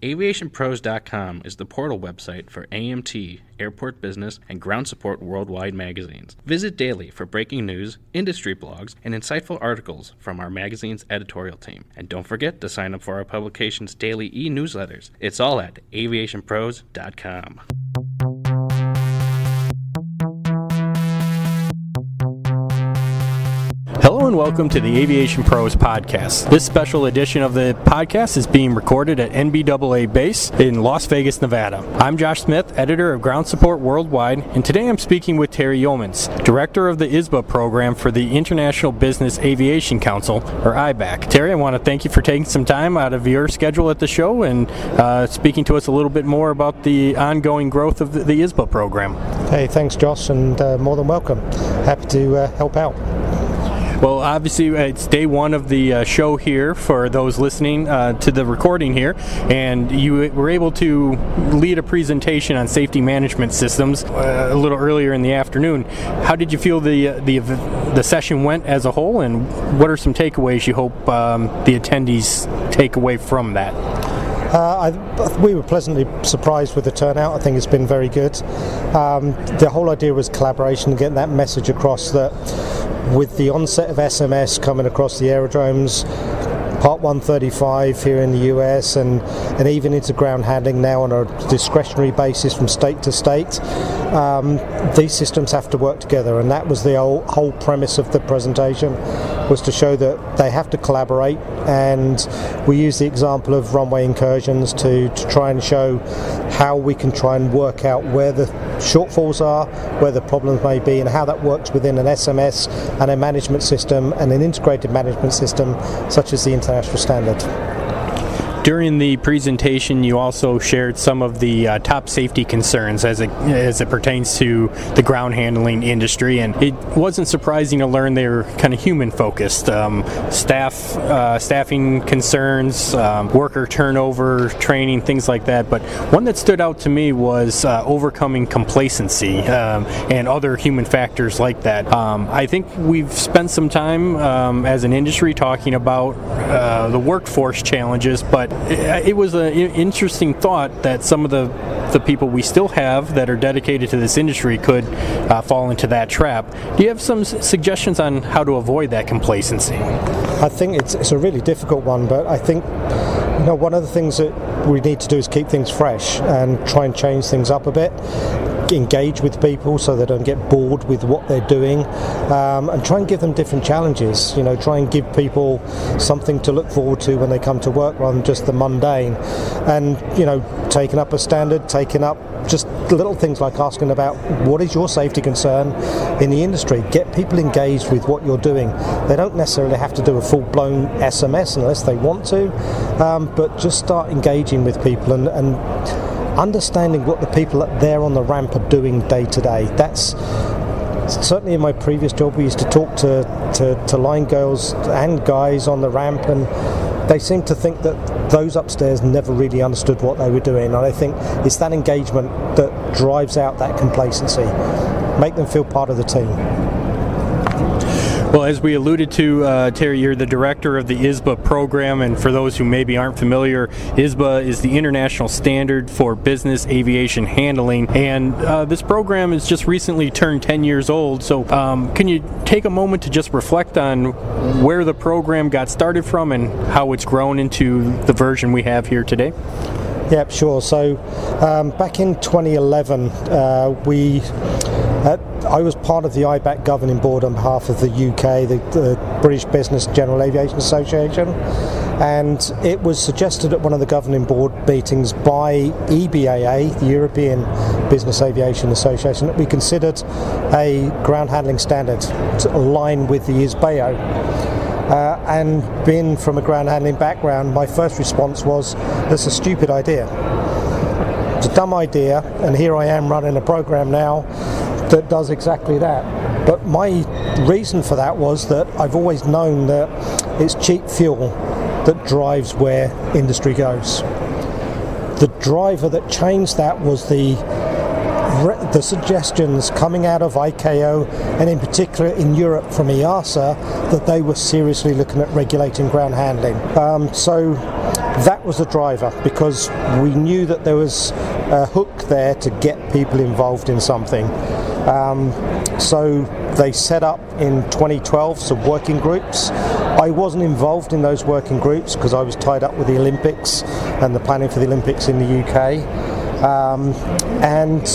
AviationPros.com is the portal website for AMT, Airport Business, and Ground Support Worldwide magazines. Visit daily for breaking news, industry blogs, and insightful articles from our magazine's editorial team. And don't forget to sign up for our publication's daily e-newsletters. It's all at AviationPros.com. Hello and welcome to the Aviation Pros podcast. This special edition of the podcast is being recorded at NBAA-BACE in Las Vegas, Nevada. I'm Josh Smith, editor of Ground Support Worldwide, and today I'm speaking with Terry Yeomans, director of the ISBA program for the International Business Aviation Council, or IBAC. Terry, I want to thank you for taking some time out of your schedule at the show and speaking to us a little bit more about the ongoing growth of the ISBA program. Hey, thanks Josh, and more than welcome. Happy to help out. Well, obviously, it's day one of the show here for those listening to the recording here, and you were able to lead a presentation on safety management systems a little earlier in the afternoon. How did you feel the session went as a whole, and what are some takeaways you hope the attendees take away from that? We were pleasantly surprised with the turnout. I think it's been very good. The whole idea was collaboration, getting that message across that with the onset of SMS coming across the aerodromes, Part 135 here in the US and even into ground handling now on a discretionary basis from state to state, these systems have to work together, and that was the whole premise of the presentation, was to show that they have to collaborate. And we use the example of runway incursions to try and show how we can try and work out where the shortfalls are, where the problems may be, and how that works within an SMS and a management system and an integrated management system such as the international standard. During the presentation, you also shared some of the top safety concerns as it pertains to the ground handling industry, and it wasn't surprising to learn they were kind of human-focused. Staffing concerns, worker turnover, training, things like that. But one that stood out to me was overcoming complacency and other human factors like that. I think we've spent some time as an industry talking about the workforce challenges, but it was an interesting thought that some of the people we still have that are dedicated to this industry could fall into that trap. Do you have some suggestions on how to avoid that complacency? I think it's a really difficult one, but I think one of the things that we need to do is keep things fresh and try and change things up a bit. Engage with people so they don't get bored with what they're doing, and try and give them different challenges. Try and give people something to look forward to when they come to work rather than just the mundane. And taking up a standard, taking up just little things like asking about what is your safety concern in the industry. Get people engaged with what you're doing. They don't necessarily have to do a full-blown SMS unless they want to, but just start engaging with people and understanding what the people up there on the ramp are doing day to day. That's certainly in my previous job. We used to talk to line girls and guys on the ramp, and they seemed to think that those upstairs never really understood what they were doing. And I think it's that engagement that drives out that complacency. Make them feel part of the team. Well, as we alluded to, Terry, you're the director of the ISBA program, and for those who maybe aren't familiar, ISBA is the International Standard for Business Aviation Handling, and this program has just recently turned 10 years old, so can you take a moment to just reflect on where the program got started from and how it's grown into the version we have here today? Yep, sure. So back in 2011, I was part of the IBAC governing board on behalf of the UK, the British Business General Aviation Association, and it was suggested at one of the governing board meetings by EBAA, the European Business Aviation Association, that we considered a ground handling standard to align with the ISBAO. And being from a ground handling background, my first response was, that's a stupid idea. It's a dumb idea, and here I am running a program now that does exactly that. But my reason for that was that I've always known that it's cheap fuel that drives where industry goes. The driver that changed that was the suggestions coming out of ICAO, and in particular in Europe from EASA, that they were seriously looking at regulating ground handling. So that That was the driver, because we knew that there was a hook there to get people involved in something. So they set up in 2012 some working groups. I wasn't involved in those working groups because I was tied up with the Olympics and the planning for the Olympics in the UK. And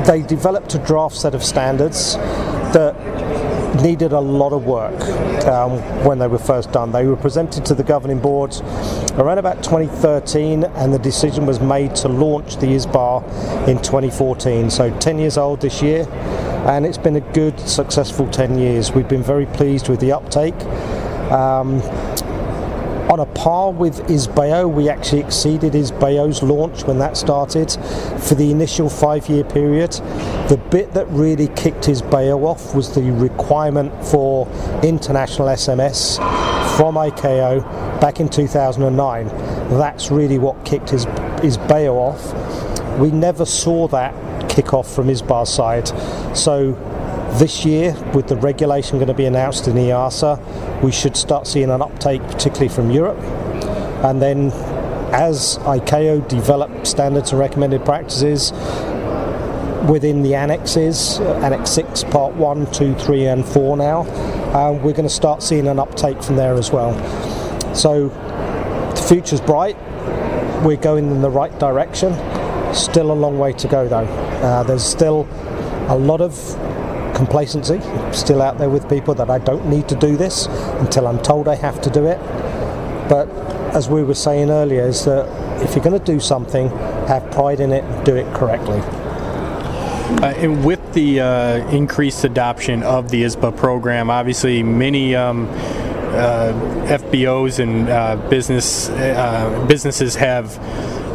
they developed a draft set of standards that needed a lot of work when they were first done. They were presented to the governing board around about 2013, and the decision was made to launch the ISBA in 2014. So 10 years old this year, and it's been a good, successful 10 years. We've been very pleased with the uptake. On a par with ISBAO, we actually exceeded ISBAO's launch when that started for the initial 5-year period. The bit that really kicked ISBAO off was the requirement for international SMS from ICAO back in 2009. That's really what kicked ISBAO off. We never saw that kick off from ISBA's side. So this year, with the regulation going to be announced in EASA, we should start seeing an uptake, particularly from Europe. And then as ICAO develop standards and recommended practices within the annexes, Annex 6, Part 1, 2, 3 and 4 now, we're going to start seeing an uptake from there as well. So the future's bright. We're going in the right direction. Still a long way to go though. There's still a lot of complacency still out there with people that I don't need to do this until I'm told I have to do it. But as we were saying earlier, is that if you're going to do something, have pride in it and do it correctly. And with the increased adoption of the ISBA program, obviously many FBOs and businesses have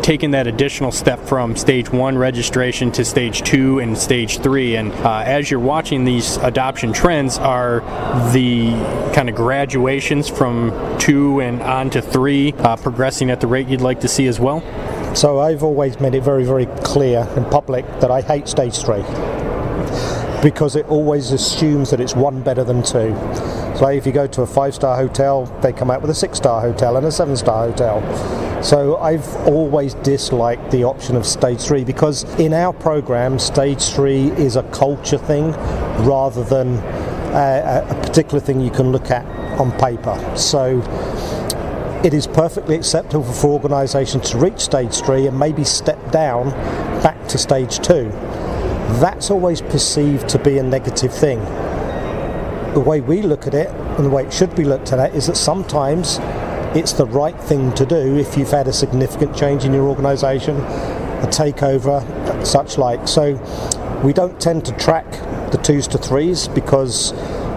taken that additional step from stage 1 registration to stage 2 and stage 3, and as you're watching these adoption trends, are the kind of graduations from 2 and on to 3 progressing at the rate you'd like to see as well? So I've always made it very, very clear in public that I hate stage 3, because it always assumes that it's one better than 2. So if you go to a 5-star hotel, they come out with a 6-star hotel and a 7-star hotel. So I've always disliked the option of stage 3, because in our program, stage 3 is a culture thing rather than a particular thing you can look at on paper. So it is perfectly acceptable for organisations to reach stage 3 and maybe step down back to stage 2. That's always perceived to be a negative thing. The way we look at it, and the way it should be looked at, is that sometimes it's the right thing to do if you've had a significant change in your organisation, a takeover, such like. So we don't tend to track the 2s to 3s, because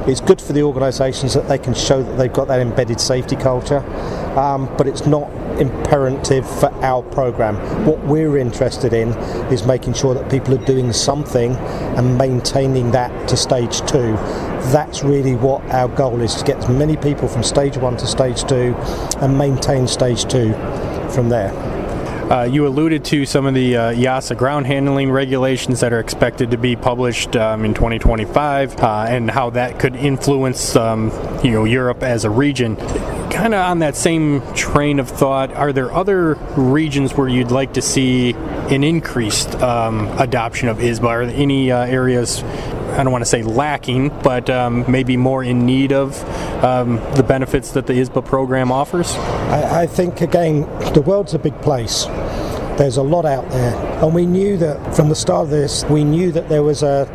it's good for the organisations that they can show that they've got that embedded safety culture, but it's not imperative for our program. What we're interested in is making sure that people are doing something and maintaining that to stage 2. That's really what our goal is, to get as many people from stage 1 to stage 2 and maintain stage 2 from there. You alluded to some of the EASA ground handling regulations that are expected to be published in 2025, and how that could influence Europe as a region. Kind of on that same train of thought, are there other regions where you'd like to see an increased adoption of ISBA? Are there any areas, I don't want to say lacking, but maybe more in need of the benefits that the ISBA program offers? I think, again, the world's a big place. There's a lot out there, and we knew that from the start of this, we knew that there was a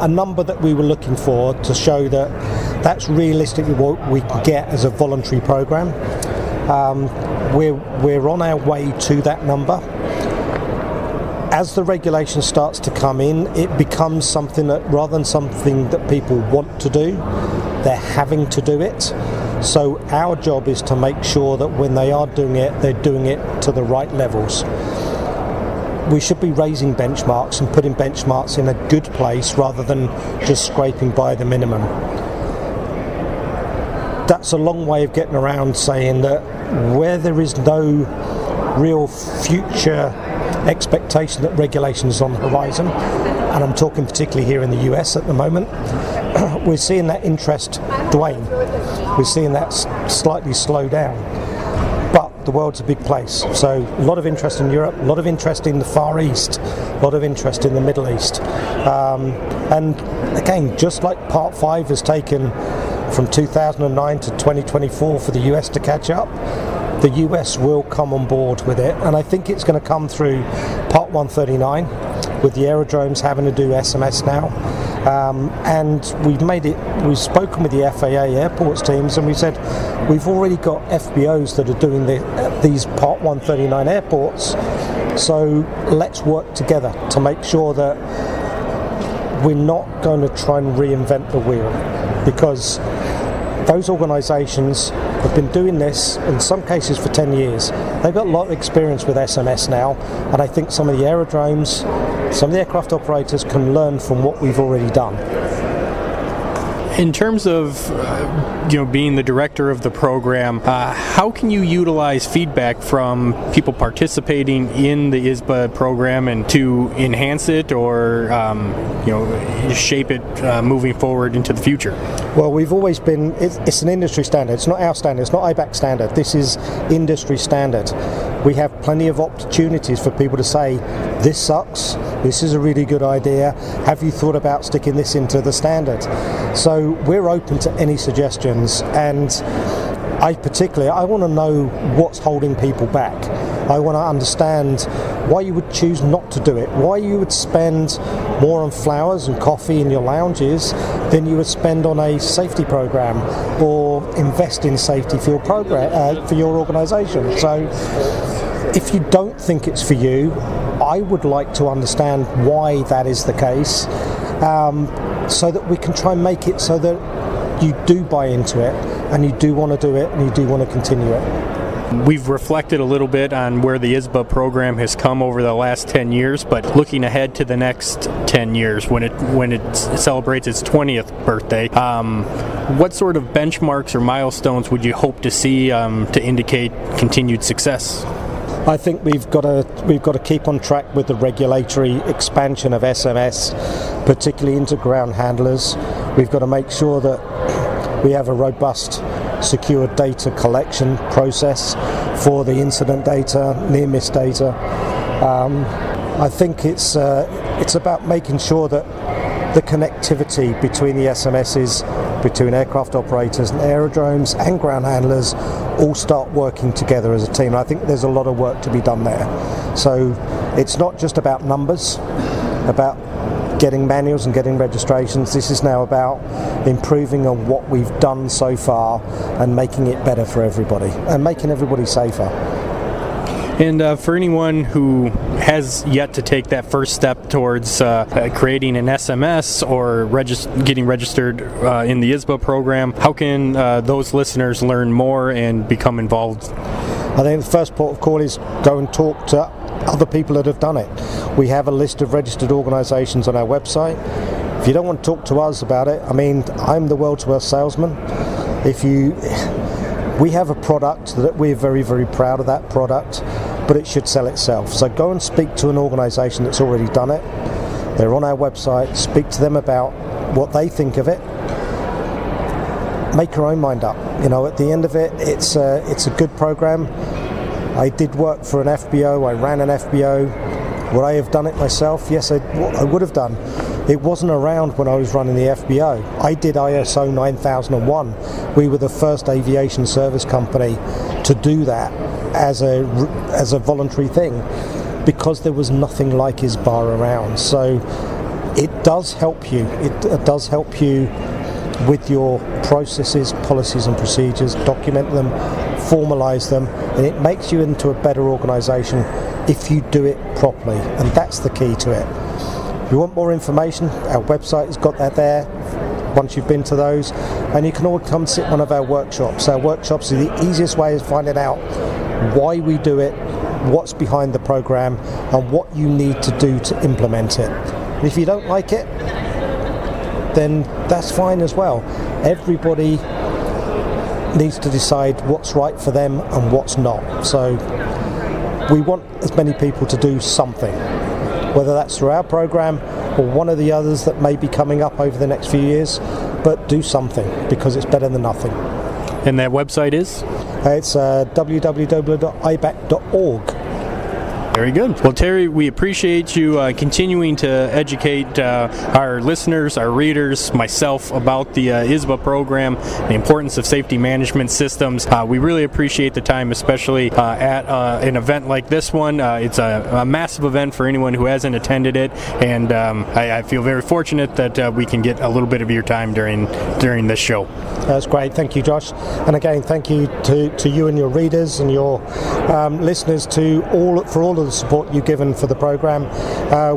number that we were looking for to show that that's realistically what we can get as a voluntary program. We're on our way to that number. As the regulation starts to come in, it becomes something that, rather than something that people want to do, they're having to do it. So our job is to make sure that when they are doing it, they're doing it to the right levels. We should be raising benchmarks and putting benchmarks in a good place rather than just scraping by the minimum. That's a long way of getting around saying that where there is no real future expectation that regulation is on the horizon, and I'm talking particularly here in the US at the moment, we're seeing that interest wane. We're seeing that slightly slow down. But the world's a big place. So a lot of interest in Europe, a lot of interest in the Far East, a lot of interest in the Middle East. And again, just like Part 5 has taken from 2009 to 2024 for the US to catch up, the US will come on board with it, and I think it's going to come through Part 139 with the aerodromes having to do SMS now. And we've spoken with the FAA airports teams, and we said we've already got FBOs that are doing these Part 139 airports, so let's work together to make sure that we're not going to try and reinvent the wheel, because those organisations have been doing this in some cases for 10 years. They've got a lot of experience with SMS now, and I think some of the aerodromes, some of the aircraft operators can learn from what we've already done. In terms of being the director of the program, how can you utilize feedback from people participating in the ISBA program and to enhance it or shape it moving forward into the future? Well, we've always been, it's an industry standard. It's not our standard, it's not IBAC standard. This is industry standard. We have plenty of opportunities for people to say, this sucks, this is a really good idea, have you thought about sticking this into the standard? So we're open to any suggestions, and I want to know what's holding people back. I want to understand why you would choose not to do it, why you would spend more on flowers and coffee in your lounges than you would spend on a safety program or invest in safety for your organisation. So if you don't think it's for you, I would like to understand why that is the case, so that we can try and make it so that you do buy into it and you do want to do it and you do want to continue it. We've reflected a little bit on where the ISBA program has come over the last 10 years, but looking ahead to the next 10 years when it celebrates its 20th birthday, what sort of benchmarks or milestones would you hope to see to indicate continued success? I think we've got to keep on track with the regulatory expansion of SMS, particularly into ground handlers. We've got to make sure that we have a robust, secure data collection process for the incident data, near-miss data. I think it's about making sure that the connectivity between the SMSs, between aircraft operators and aerodromes and ground handlers all start working together as a team. I think there's a lot of work to be done there. So it's not just about numbers, about getting manuals and getting registrations. This is now about improving on what we've done so far and making it better for everybody and making everybody safer. And for anyone who has yet to take that first step towards creating an SMS or getting registered in the ISBA program, how can those listeners learn more and become involved? I think the first port of call is go and talk to other people that have done it. We have a list of registered organisations on our website. If you don't want to talk to us about it, I'm the world's worst salesman. We have a product that we're very, very proud of that product, but it should sell itself. So go and speak to an organisation that's already done it. They're on our website. Speak to them about what they think of it. Make your own mind up. At the end of it, it's a good program. I did work for an FBO. I ran an FBO. Would I have done it myself? Yes, I would have done. It wasn't around when I was running the FBO. I did ISO 9001. We were the first aviation service company to do that as a voluntary thing, because there was nothing like ISBA around. So it does help you. It does help you with your processes, policies and procedures, document them, formalise them, and it makes you into a better organisation if you do it properly, and that's the key to it. If you want more information, our website has got that there once you've been to those, and you can all come sit one of our workshops. Our workshops are the easiest way of finding out why we do it, what's behind the program, and what you need to do to implement it. And if you don't like it, then that's fine as well. Everybody needs to decide what's right for them and what's not. So we want as many people to do something, whether that's through our program or one of the others that may be coming up over the next few years, but do something, because it's better than nothing. And that website is? It's www.ibac.org. Very good. Well, Terry, we appreciate you continuing to educate our listeners, our readers, myself about the ISBA program, the importance of safety management systems. We really appreciate the time, especially at an event like this one. It's a massive event for anyone who hasn't attended it, and I feel very fortunate that we can get a little bit of your time during this show. That's great. Thank you, Josh. And again, thank you to you and your readers and your listeners for all of the support you've given for the program.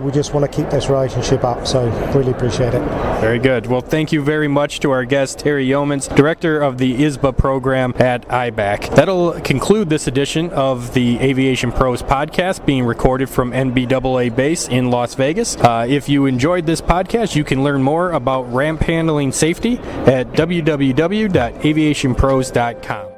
We just want to keep this relationship up, so really appreciate it. Very good. Well, thank you very much to our guest, Terry Yeomans, Director of the ISBA program at IBAC. That'll conclude this edition of the Aviation Pros podcast, being recorded from NBAA-BACE in Las Vegas. If you enjoyed this podcast, you can learn more about ramp handling safety at www.aviationpros.com.